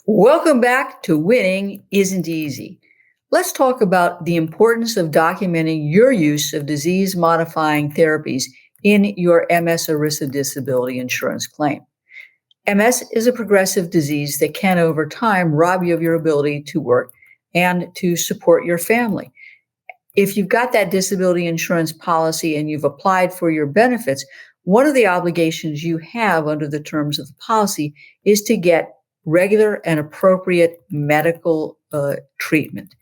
Welcome back to Winning Isn't Easy. Let's talk about the importance of documenting your use of disease-modifying therapies in your MS ERISA disability insurance claim. MS is a progressive disease that can, over time, rob you of your ability to work and to support your family. If you've got that disability insurance policy and you've applied for your benefits, one of the obligations you have under the terms of the policy is to get regular and appropriate medical treatment.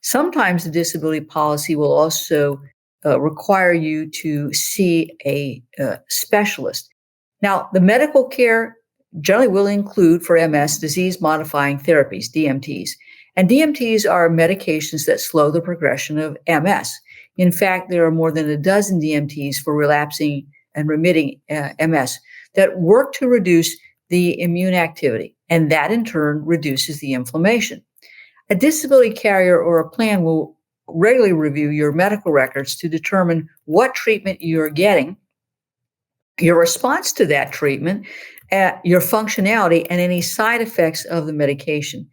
Sometimes the disability policy will also require you to see a specialist. Now, the medical care generally will include for MS disease-modifying therapies, DMTs. And DMTs are medications that slow the progression of MS. In fact, there are more than a dozen DMTs for relapsing and remitting MS that work to reduce the immune activity, and that in turn reduces the inflammation. A disability carrier or a plan will regularly review your medical records to determine what treatment you're getting, your response to that treatment, your functionality, and any side effects of the medication.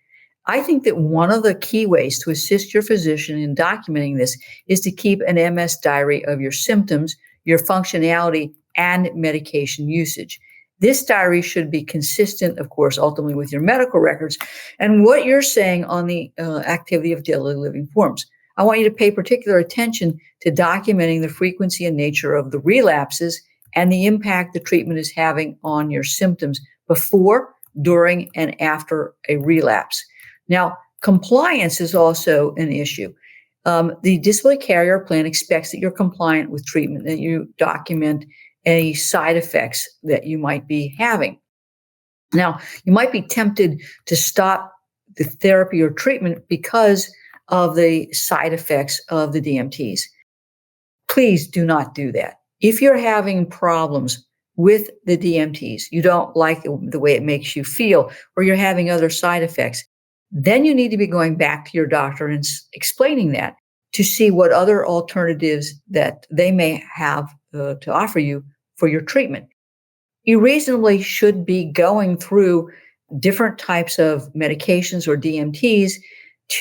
I think that one of the key ways to assist your physician in documenting this is to keep an MS diary of your symptoms, your functionality, and medication usage. This diary should be consistent, of course, ultimately with your medical records and what you're saying on the activity of daily living forms. I want you to pay particular attention to documenting the frequency and nature of the relapses and the impact the treatment is having on your symptoms before, during, and after a relapse. Now, compliance is also an issue. The disability carrier plan expects that you're compliant with treatment, that you document any side effects that you might be having. Now, you might be tempted to stop the therapy or treatment because of the side effects of the DMTs. Please do not do that. If you're having problems with the DMTs, you don't like the way it makes you feel, or you're having other side effects, then you need to be going back to your doctor and explaining that to see what other alternatives that they may have to offer you for your treatment. You reasonably should be going through different types of medications or DMTs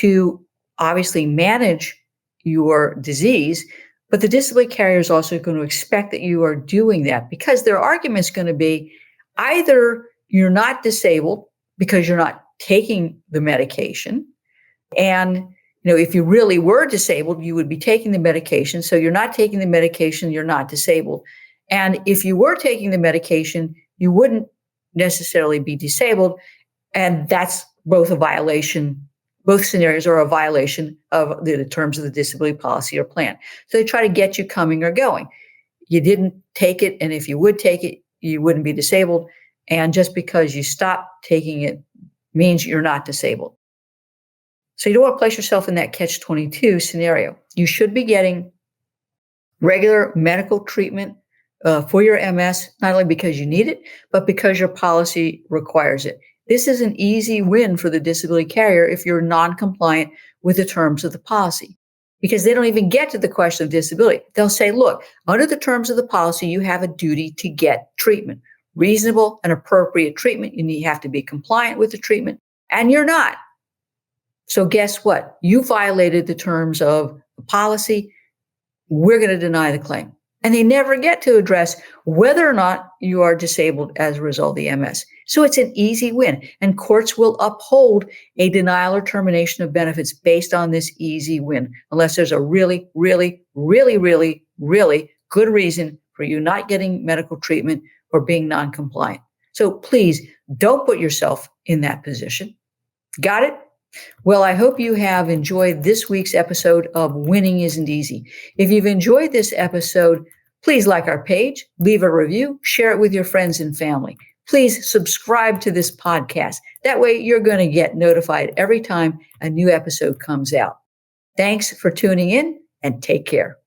to obviously manage your disease, but the disability carrier is also going to expect that you are doing that, because their argument is going to be either you're not disabled because you're not taking the medication, and if you really were disabled, you would be taking the medication. So you're not taking the medication, you're not disabled. And if you were taking the medication, you wouldn't necessarily be disabled. And that's both a violation. Both scenarios are a violation of the terms of the disability policy or plan. So they try to get you coming or going. You didn't take it, and if you would take it, you wouldn't be disabled. And just because you stopped taking it means you're not disabled. So you don't want to place yourself in that catch-22 scenario. You should be getting regular medical treatment for your MS, not only because you need it, but because your policy requires it. This is an easy win for the disability carrier if you're non-compliant with the terms of the policy, because they don't even get to the question of disability. They'll say, look, under the terms of the policy, you have a duty to get treatment, reasonable and appropriate treatment. You have to be compliant with the treatment, and you're not. So guess what? You violated the terms of the policy. We're going to deny the claim. And they never get to address whether or not you are disabled as a result of the MS. So it's an easy win. And courts will uphold a denial or termination of benefits based on this easy win, unless there's a really, really, really, really, really good reason for you not getting medical treatment or being non-compliant. So please don't put yourself in that position. Got it? Well, I hope you have enjoyed this week's episode of Winning Isn't Easy. If you've enjoyed this episode, please like our page, leave a review, share it with your friends and family. Please subscribe to this podcast. That way you're going to get notified every time a new episode comes out. Thanks for tuning in, and take care.